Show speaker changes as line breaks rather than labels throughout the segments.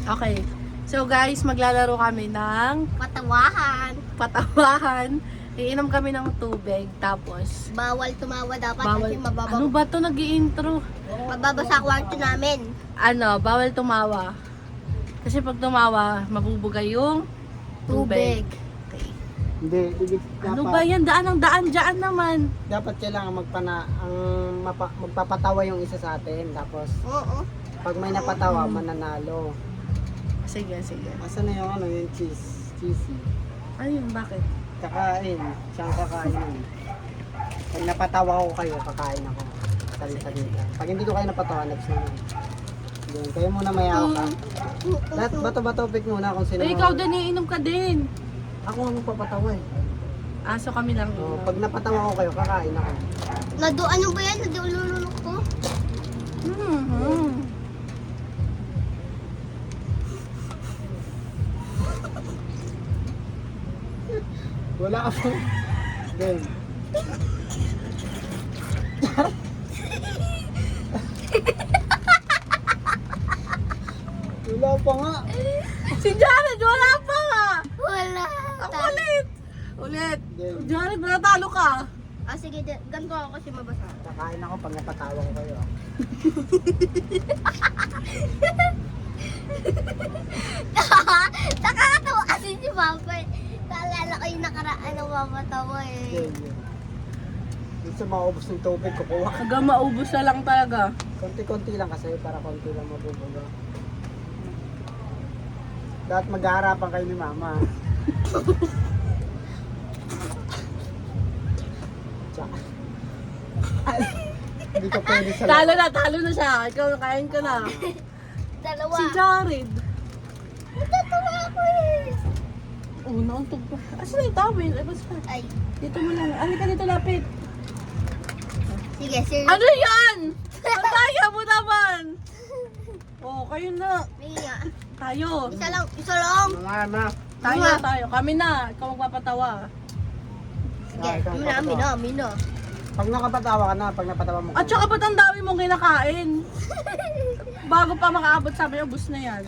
Okay. So guys, maglalaro kami ng patawahan. Iinom kami ng tubig. Tapos,
Bawal tumawa dapat
bawal.
kasi mababa.
Ano ba to nag-i-intro?
Mababasa kwarto namin.
Bawal tumawa. Kasi pag tumawa, mabubuga yung tubig. Okay.
Hindi, ibig
Ano
dapat,
ba yan? Daan ang daan dyan naman.
dapat kailangan magpapatawa yung isa sa atin. Tapos,
Oo.
pag may napatawa, mananalo.
Sige, sige.
Asa na yung yung cheesy?
Ayun, bakit?
Kakain. Siyang kakain. Pag napatawa ko kayo, kakain ako. Salita. Pag hindi ko kayo napatawa, next naman. Yun, kayo muna mayaw ka. Lahat bato-bato pick muna kung sino.
Eh, ikaw din, iinom ka din.
Ako ang magpapatawa eh.
So kami lang.
So, pag napatawa ko kayo, kakain ako.
Ano ba yan? Nadiululunok ko?
Wala ka po. Game. Wala pa nga.
Si Jared, wala pa nga.
Wala.
Ako ulit. Ulit.
Game.
Jared, natalo ka.
Sige, ganito ako kasi mabasa.
Kakain ako pag napatawa ko kayo.
Nakakatawa kasi si Papa. Naalala ko yung nakaraan ng mapatawa eh.
Game. Gusto maubos ng tubig, kukuha.
Hanggang maubos na lang talaga.
Konti-konti lang kasi para konti lang mabubuga. Dapat mag-aarapan kayo ni Mama. Tsaka. Hindi ka pwede sa
Talo na siya. Ikaw, kain ka na.
Dalawa.
Si Jared.
Natatawa ako eh.
Nauntog pa. Asan na yung towel? Ay, basta.
Ay.
Dito mo lang. Alika dito, lapit.
Sige, serious.
Ano yan? Pantaya mo naman. Kayo na.
Mia.
Tayo.
Isa lang.
Mama.
Tayo. Kami na. Ikaw magpapatawa.
Sige,
ikaw
amin na.
Pag nakapatawa ka na, pag napatawa mo
At saka ba't ang dami mong kinakain? Bago pa makaabot sabi, ubus na yan.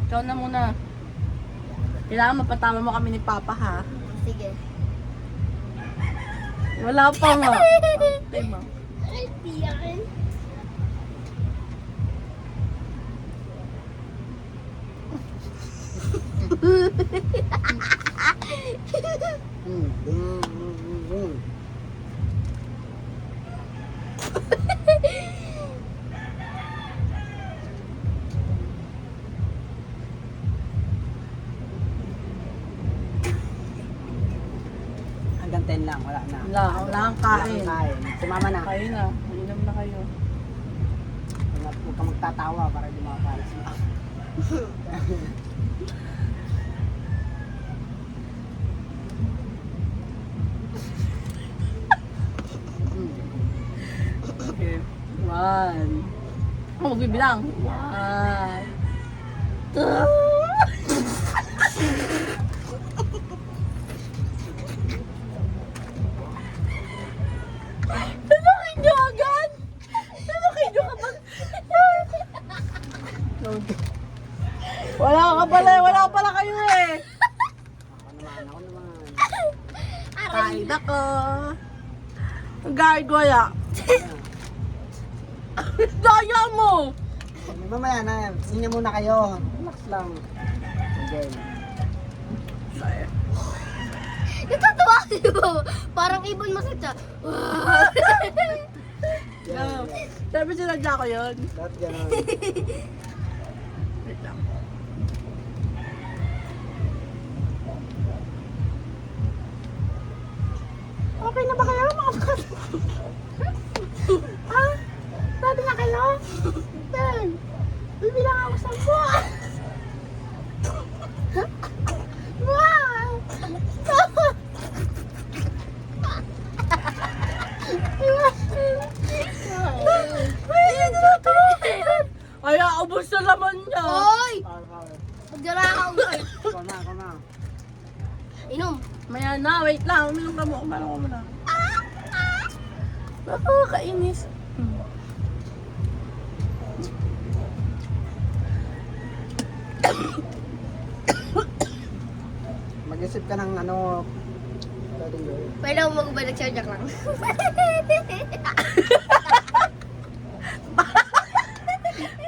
Ikaw na muna. Kailangan mapatawa mo kami ni Papa, ha?
Sige.
Wala pa nga. Tema.
Ay, tiyan.
Hanggang 10 lang, wala na.
Wala kang kain.
Kain. Sumama na.
Kayo na. Inom na kayo.
Huwag ka magtatawa para di makapalas mo.
Okay. 1. Magbibilang. 1. 2. Tanukin nyo agad! Tanukin nyo kapag... Wala ka pala kayo eh!
Ako naman.
Kain ako! Guard, wala. Daya mo!
Mamaya na, hindi muna kayo. Relax lang. Okay.
Natatawa kayo. Parang ibon masakta.
No. Sabi sinadya ko yun.
Dapat gano'n.
Wait lang.
Okay na ba kayo mga Ha? Sabi na kayo? Ben, bibilang ako sa buwan. Wow!
Ay, ubos na naman niya.
Oy! Magdara ka ulit.
Ako na.
Inom.
Maya na, wait lang. Uminom ka mo. Uminom ka muna. Kainis.
mag-isip ka ng ano, pwedeng gawin.
Pwede ako magbalik siya lang.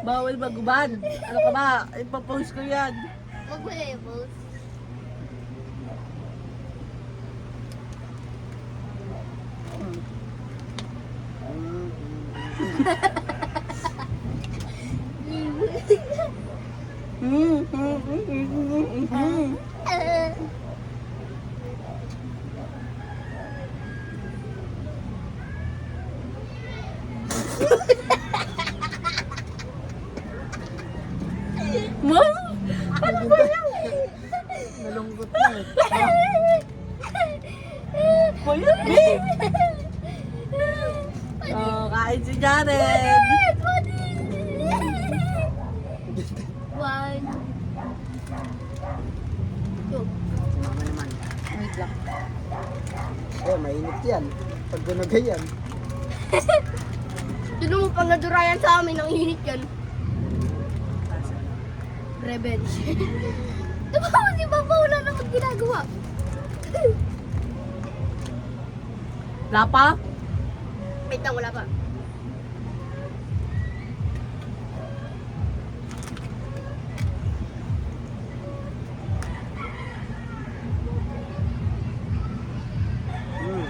Bawal magubad. Ano ka ba? Ipapost ko yan.
Magbalik po.
Mom?
Nalungkot na eh.
Puyat, babe. Oh, kain si Jared.
One. Two.
Si mama naman.
Wait lang.
Eh, mainit yan. Pag gunagay yan.
Doon mo pang nadurayan sa amin, ang init yan. Revenge. Diba mo si Papa wala naman ginagawa?
Wala pa?
Wait lang, wala pa.
Hmm.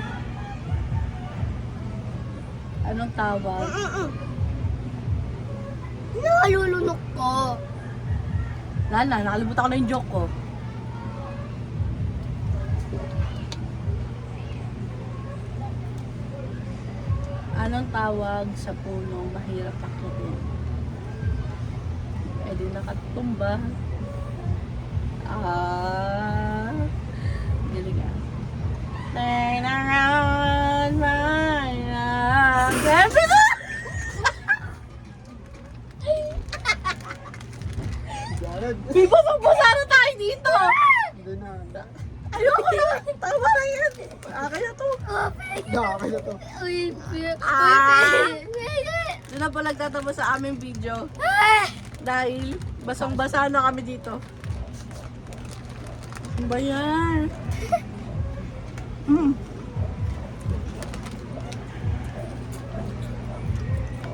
Anong tawag?
Nalulunok ko.
Lala, nakalimutan ko na yung joke ko. Anong tawag sa punong mahirap akitin? Eh di nakatumba. Galing ah. Turn around my life.
Jared.
Bibasang-basa na tayo dito!
Hindi na.
Ayoko na! Tama na yan! Akin na to!
Nakakay na to.
Uy,
Doon na pa nagtatapos sa aming video. Dahil basang-basa na kami dito. Ano ba yan?